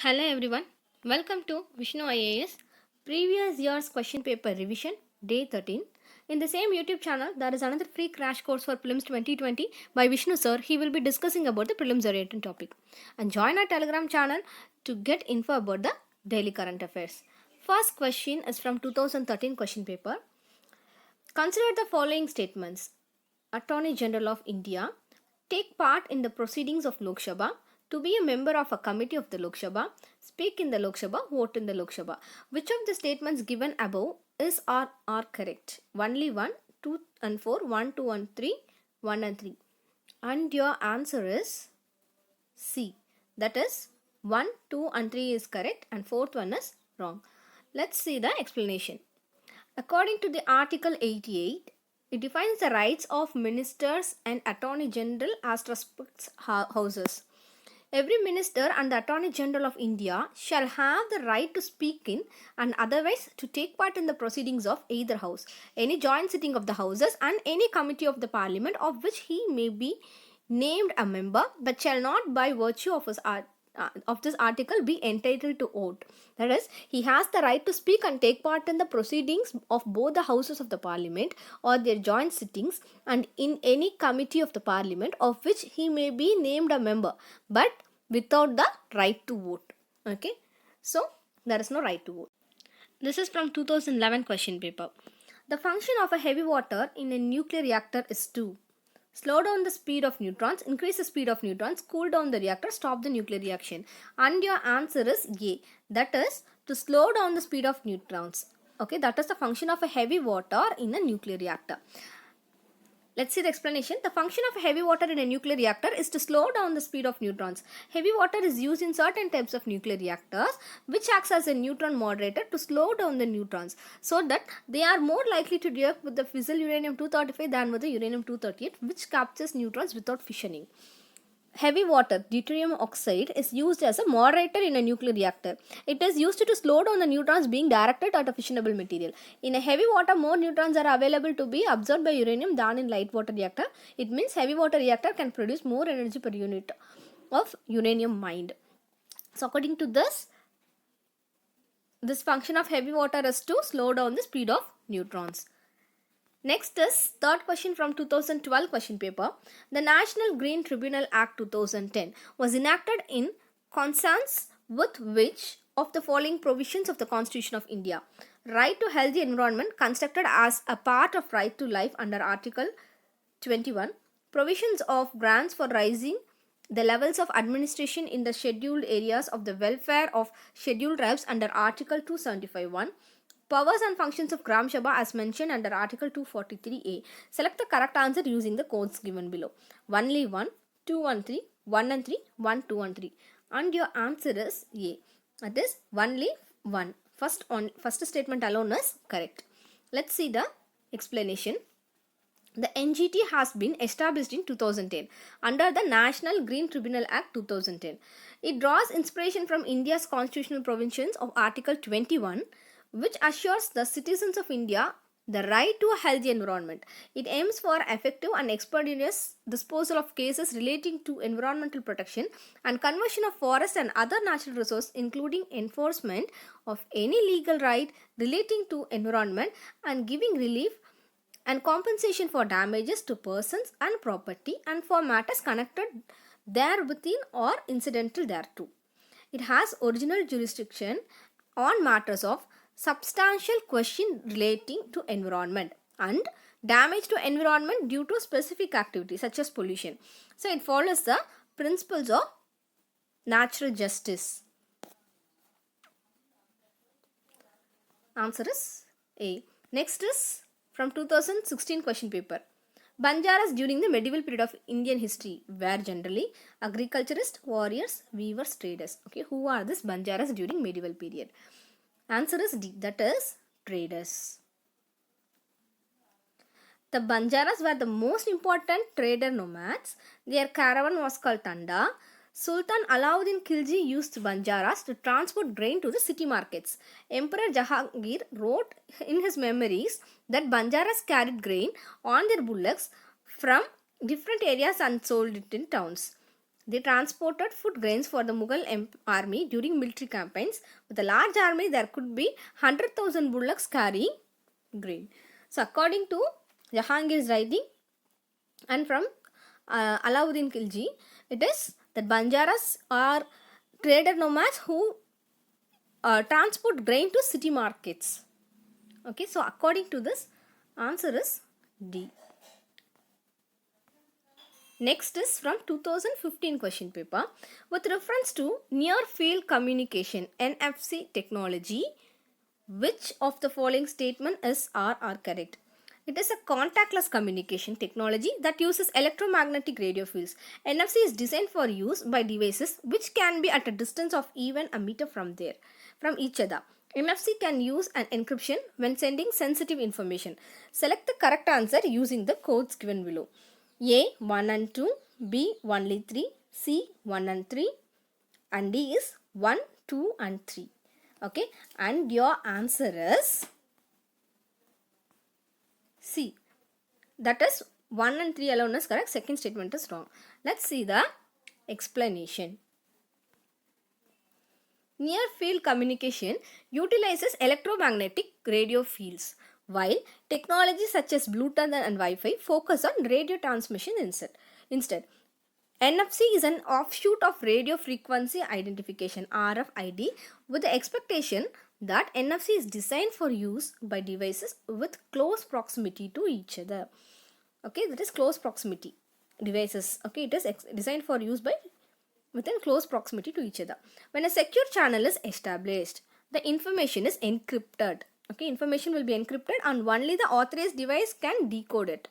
Hello everyone, welcome to Vishnu IAS Previous Year's Question Paper Revision Day 13. In the same YouTube channel, there is another free crash course for Prelims 2020 by Vishnu sir. He will be discussing about the prelims oriented topic. And join our Telegram channel to get info about the daily current affairs. First question is from 2013 question paper. Consider the following statements. Attorney General of India take part in the proceedings of Lok Sabha, to be a member of a committee of the Lok Sabha, speak in the Lok Sabha, vote in the Lok Sabha. Which of the statements given above is or are correct? Only 1, 2 and 4, 1, 2 and 3, 1 and 3. And your answer is C. That is 1, 2 and 3 is correct and fourth one is wrong. Let's see the explanation. According to the Article 88, it defines the rights of ministers and Attorney General as respects houses. Every minister and the Attorney General of India shall have the right to speak in and otherwise to take part in the proceedings of either house, any joint sitting of the houses and any committee of the parliament of which he may be named a member, but shall not by virtue of this article be entitled to vote. That is, he has the right to speak and take part in the proceedings of both the houses of the parliament or their joint sittings and in any committee of the parliament of which he may be named a member, but without the right to vote. Okay, so there is no right to vote. This is from 2011 question paper. The function of a heavy water in a nuclear reactor is to slow down the speed of neutrons, increase the speed of neutrons, cool down the reactor, stop the nuclear reaction. And your answer is A. That is to slow down the speed of neutrons. Okay, that is the function of a heavy water in a nuclear reactor. Let's see the explanation. The function of heavy water in a nuclear reactor is to slow down the speed of neutrons. Heavy water is used in certain types of nuclear reactors which acts as a neutron moderator to slow down the neutrons so that they are more likely to react with the fissile uranium-235 than with the uranium-238, which captures neutrons without fissioning. Heavy water, deuterium oxide, is used as a moderator in a nuclear reactor. It is used to slow down the neutrons being directed at a fissionable material. In a heavy water, more neutrons are available to be absorbed by uranium than in light water reactor. It means heavy water reactor can produce more energy per unit of uranium mined. So according to this function of heavy water is to slow down the speed of neutrons. Next is third question from 2012 question paper. The National Green Tribunal Act 2010 was enacted in consonance with which of the following provisions of the Constitution of India? Right to healthy environment constructed as a part of right to life under Article 21. Provisions of grants for raising the levels of administration in the scheduled areas of the welfare of scheduled tribes under Article 275(1). Powers and functions of Gram Sabha as mentioned under Article 243A. Select the correct answer using the codes given below. Only 1, 2 and 3, 1 and 3, 1, 2 and 3. And your answer is A. That is only 1. First statement alone is correct. Let's see the explanation. The NGT has been established in 2010 under the National Green Tribunal Act 2010. It draws inspiration from India's constitutional provisions of Article 21, which assures the citizens of India the right to a healthy environment. It aims for effective and expeditious disposal of cases relating to environmental protection and conversion of forest and other natural resources, including enforcement of any legal right relating to environment and giving relief and compensation for damages to persons and property and for matters connected therewithin or incidental thereto. It has original jurisdiction on matters of substantial question relating to environment and damage to environment due to specific activities such as pollution. So it follows the principles of natural justice. Answer is A. Next is from 2016 question paper. Banjaras during the medieval period of Indian history were generally agriculturists, warriors, weavers, traders. Okay, who are these Banjaras during medieval period? Answer is D. That is traders. The Banjaras were the most important trader nomads. Their caravan was called Tanda. Sultan Alauddin Khilji used Banjaras to transport grain to the city markets. Emperor Jahangir wrote in his memoirs that Banjaras carried grain on their bullocks from different areas and sold it in towns. They transported food grains for the Mughal army during military campaigns. With a large army, there could be 100,000 bullocks carrying grain. So, according to Jahangir's writing and from Alauddin Khilji, it is that Banjaras are trader nomads who transport grain to city markets. Okay, so according to this, answer is D. Next is from 2015 question paper. With reference to near field communication NFC technology, which of the following statement is or are correct? It is a contactless communication technology that uses electromagnetic radio fields. NFC is designed for use by devices which can be at a distance of even a meter from each other. NFC can use an encryption when sending sensitive information. Select the correct answer using the codes given below. A 1 and 2, B only 3, C 1 and 3, and D is 1, 2 and 3. Okay, and your answer is C. That is 1 and 3 alone is correct. Second statement is wrong. Let's see the explanation. Near field communication utilizes electromagnetic radio fields, while technologies such as Bluetooth and Wi-Fi focus on radio transmission instead. NFC is an offshoot of radio frequency identification RFID, with the expectation that NFC is designed for use by devices with close proximity to each other. Okay, that is close proximity devices. Okay, it is designed for use by within close proximity to each other. When a secure channel is established, the information is encrypted. Okay, information will be encrypted and only the authorized device can decode it.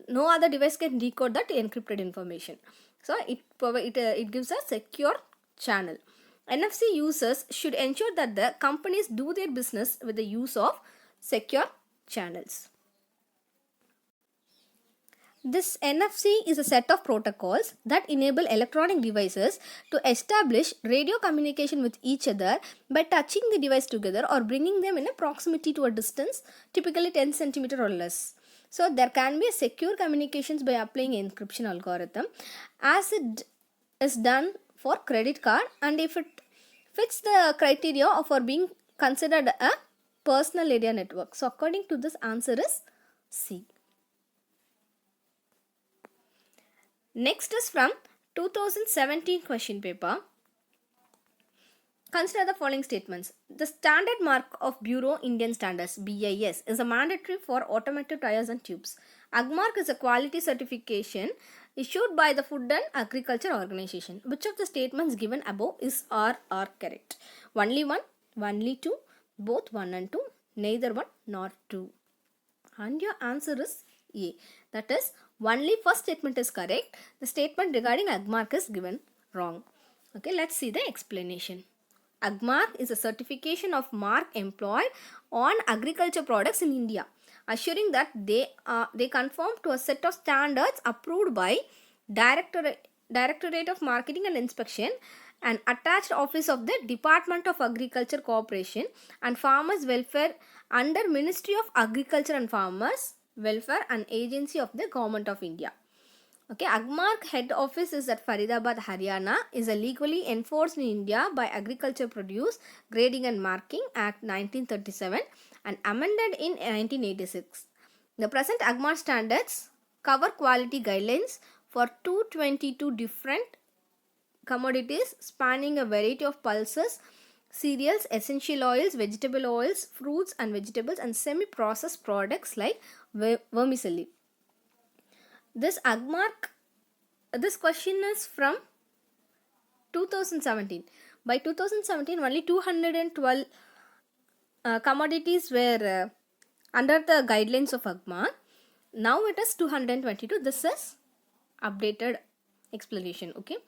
No other device can decode that encrypted information. So it gives a secure channel. NFC users should ensure that the companies do their business with the use of secure channels. This NFC is a set of protocols that enable electronic devices to establish radio communication with each other by touching the device together or bringing them in a proximity to a distance, typically 10 cm or less. So there can be a secure communications by applying encryption algorithm, as it is done for credit card, and if it fits the criteria for being considered a personal area network. So according to this, answer is C. Next is from 2017 question paper. Consider the following statements. The standard mark of Bureau Indian Standards BIS is a mandatory for automotive tires and tubes. AgMark is a quality certification issued by the Food and Agriculture Organization. Which of the statements given above is or are correct? Only 1, only 2, both 1 and 2, neither 1 nor 2. And your answer is A. That is, only first statement is correct. The statement regarding AgMark is given wrong. Okay, let's see the explanation. AgMark is a certification of mark employed on agriculture products in India, assuring that they conform to a set of standards approved by Directorate of Marketing and Inspection, an attached office of the Department of Agriculture Cooperation and Farmers Welfare under Ministry of Agriculture and Farmers Welfare, an agency of the Government of India. Okay, AgMark head office is at Faridabad, Haryana, is a legally enforced in India by Agriculture Produce Grading and Marking Act 1937 and amended in 1986. The present AgMark standards cover quality guidelines for 222 different commodities spanning a variety of pulses, cereals, essential oils, vegetable oils, fruits and vegetables, and semi-processed products like vermicelli. This AgMark, this question is from 2017. By 2017, only 212 commodities were under the guidelines of AgMark. Now it is 222. This is updated explanation. Okay.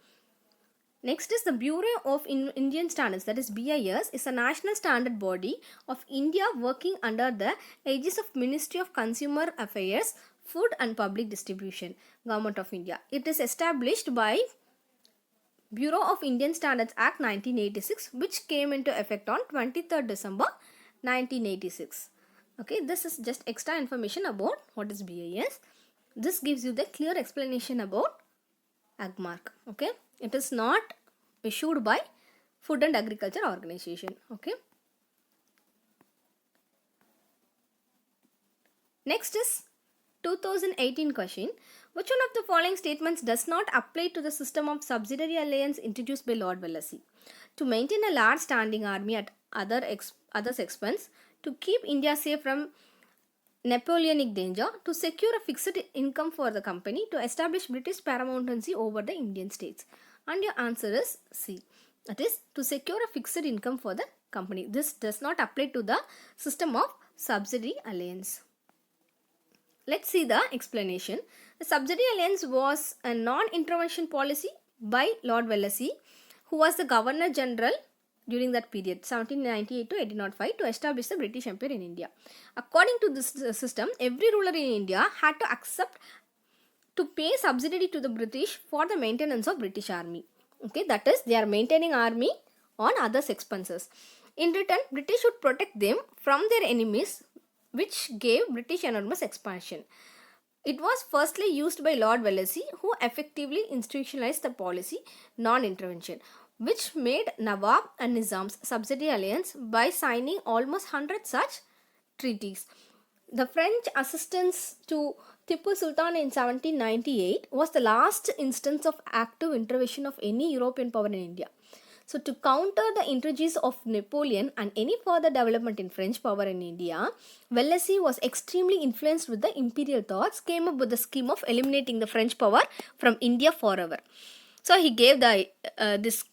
Next is the Bureau of Indian Standards, that is BIS, is a national standard body of India working under the aegis of Ministry of Consumer Affairs, Food and Public Distribution, Government of India. It is established by Bureau of Indian Standards Act 1986, which came into effect on 23rd December 1986. Okay, this is just extra information about what is BIS. This gives you the clear explanation about AgMark. Okay, it is not issued by Food and Agriculture Organization. Okay. Next is 2018 question. Which one of the following statements does not apply to the system of subsidiary alliance introduced by Lord Wellesley? To maintain a large standing army at others' expense, to keep India safe from Napoleonic danger, to secure a fixed income for the company, to establish British paramountcy over the Indian states. And your answer is C. That is, to secure a fixed income for the company. This does not apply to the system of subsidiary alliance. Let's see the explanation. The subsidiary alliance was a non-intervention policy by Lord Wellesley, who was the Governor General during that period 1798 to 1805 to establish the British Empire in India. According to this system, every ruler in India had to accept to pay subsidy to the British for the maintenance of British army. Okay, that is, they are maintaining army on others' expenses. In return, British would protect them from their enemies, which gave British enormous expansion. It was firstly used by Lord Wellesley, who effectively institutionalized the policy non-intervention, which made Nawab and Nizam's subsidiary alliance by signing almost 100 such treaties. The French assistance to Tipu Sultan in 1798 was the last instance of active intervention of any European power in India. So, to counter the intrigues of Napoleon and any further development in French power in India, Wellesley was extremely influenced with the imperial thoughts, came up with the scheme of eliminating the French power from India forever. So, he gave this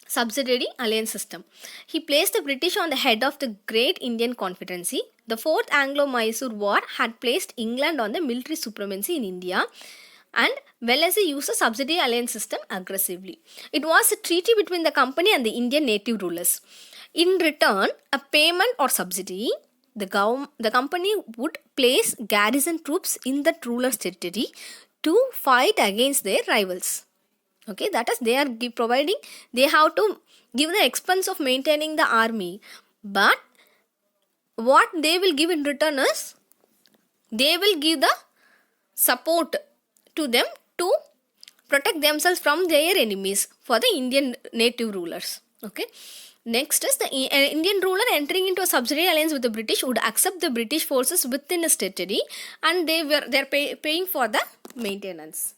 subsidiary alliance system. He placed the British on the head of the Great Indian Confederacy. The Fourth Anglo-Mysore War had placed England on the military supremacy in India, and Wellesley used the subsidiary alliance system aggressively. It was a treaty between the company and the Indian native rulers. In return, a payment or subsidy, the company would place garrison troops in the ruler's territory to fight against their rivals. Okay, that is, they are providing, they have to give the expense of maintaining the army, but what they will give in return is they will give the support to them to protect themselves from their enemies for the Indian native rulers. Okay. Next is the Indian ruler entering into a subsidiary alliance with the British would accept the British forces within his territory, and they are paying for the maintenance.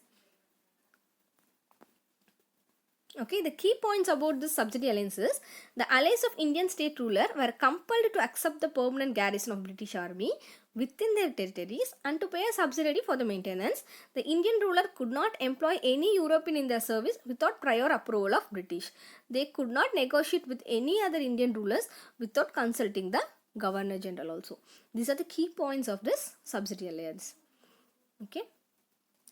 Okay, the key points about this subsidiary alliance is the allies of Indian state ruler were compelled to accept the permanent garrison of British army within their territories and to pay a subsidy for the maintenance. The Indian ruler could not employ any European in their service without prior approval of British. They could not negotiate with any other Indian rulers without consulting the Governor General also. These are the key points of this subsidiary alliance. Okay.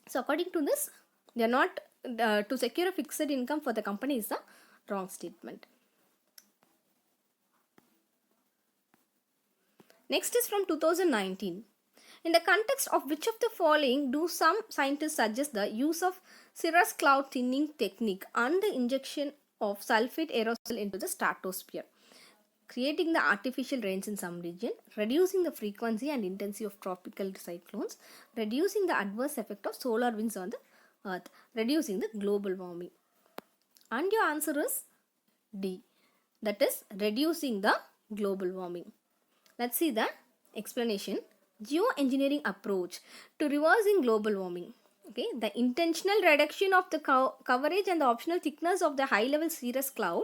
So according to this, they are not to secure a fixed income for the company is the wrong statement. Next is from 2019. In the context of which of the following do some scientists suggest the use of cirrus cloud thinning technique and the injection of sulfate aerosol into the stratosphere, creating the artificial rains in some region, reducing the frequency and intensity of tropical cyclones, reducing the adverse effect of solar winds on the Earth, reducing the global warming. And your answer is D. That is, reducing the global warming. Let's see the explanation. Geoengineering approach to reversing global warming. Okay, the intentional reduction of the coverage and the optional thickness of the high-level cirrus cloud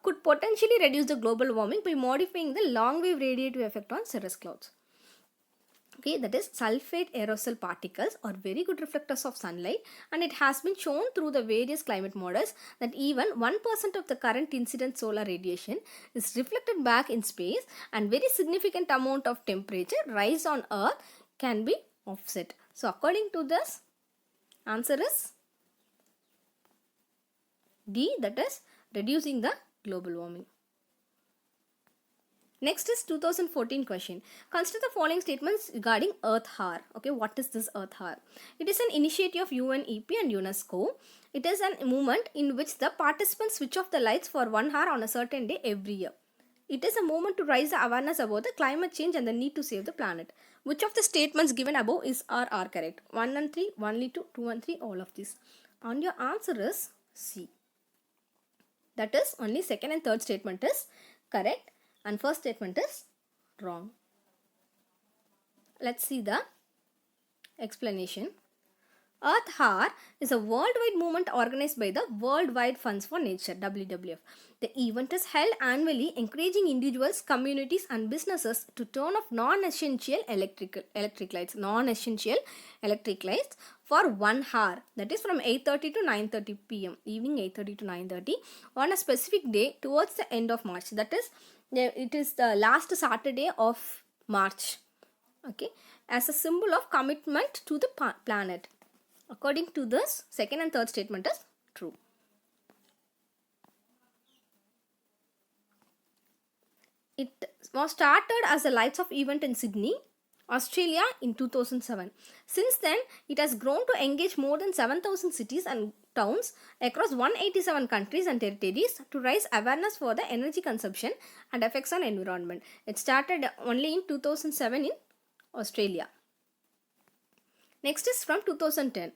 could potentially reduce the global warming by modifying the long-wave radiative effect on cirrus clouds. Okay, that is, sulfate aerosol particles are very good reflectors of sunlight, and it has been shown through the various climate models that even 1% of the current incident solar radiation is reflected back in space, and very significant amount of temperature rise on Earth can be offset. So according to this, answer is D, that is, reducing the global warming. Next is 2014 question. Consider the following statements regarding Earth Hour. Okay, what is this Earth Hour? It is an initiative of UNEP and UNESCO. It is a movement in which the participants switch off the lights for 1 hour on a certain day every year. It is a movement to raise the awareness about the climate change and the need to save the planet. Which of the statements given above is or are correct? 1 and 3, 1 and 2, 2 and 3, all of these. And your answer is C. That is, only second and third statement is correct and first statement is wrong. Let's see the explanation. Earth Hour is a worldwide movement organized by the Worldwide Funds for Nature (WWF). The event is held annually, encouraging individuals, communities, and businesses to turn off non-essential electric lights for 1 hour. That is from 8:30 to 9:30 p.m. evening 8:30 to 9:30 on a specific day towards the end of March. That is, it is the last Saturday of March. Okay, as a symbol of commitment to the planet. According to this, second and third statement is true. It was started as a Lights Off event in Sydney, Australia in 2007. Since then, it has grown to engage more than 7,000 cities and towns across 187 countries and territories to raise awareness for the energy consumption and effects on environment. It started only in 2007 in Australia. Next is from 2010.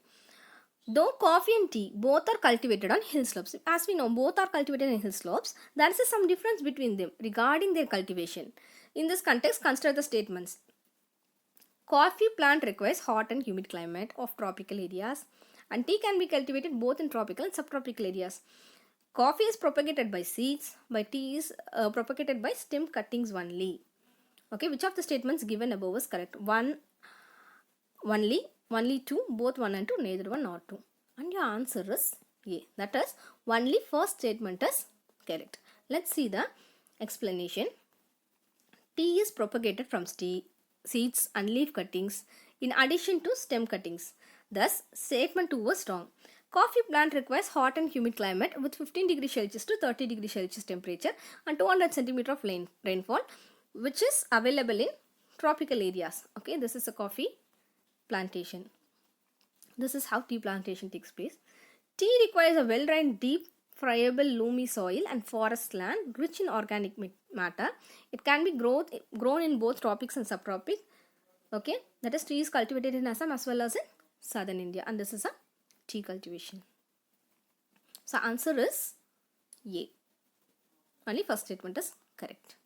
Though coffee and tea both are cultivated on hill slopes, as we know both are cultivated in hill slopes, there is some difference between them regarding their cultivation. In this context, consider the statements. Coffee plant requires hot and humid climate of tropical areas, and tea can be cultivated both in tropical and subtropical areas. Coffee is propagated by seeds, by tea is propagated by stem cuttings only. Okay, which of the statements given above is correct? One, only two, both 1 and 2, neither 1 nor 2. And your answer is A. That is, only first statement is correct. Let's see the explanation. Tea is propagated from seeds and leaf cuttings in addition to stem cuttings. Thus, statement 2 was wrong. Coffee plant requires hot and humid climate with 15 degrees Celsius to 30 degrees Celsius temperature and 200 centimeter of rainfall, which is available in tropical areas. Okay, this is a coffee plantation. This is how tea plantation takes place. Tea requires a well-drained, deep, friable, loamy soil and forest land rich in organic matter. It can be grown in both tropics and subtropics. Okay, that is, tea is cultivated in Assam as well as in southern India, and this is a tea cultivation. So answer is A. Only first statement is correct.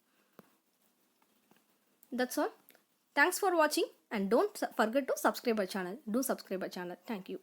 That's all. Thanks for watching and don't forget to subscribe our channel. Do subscribe our channel. Thank you.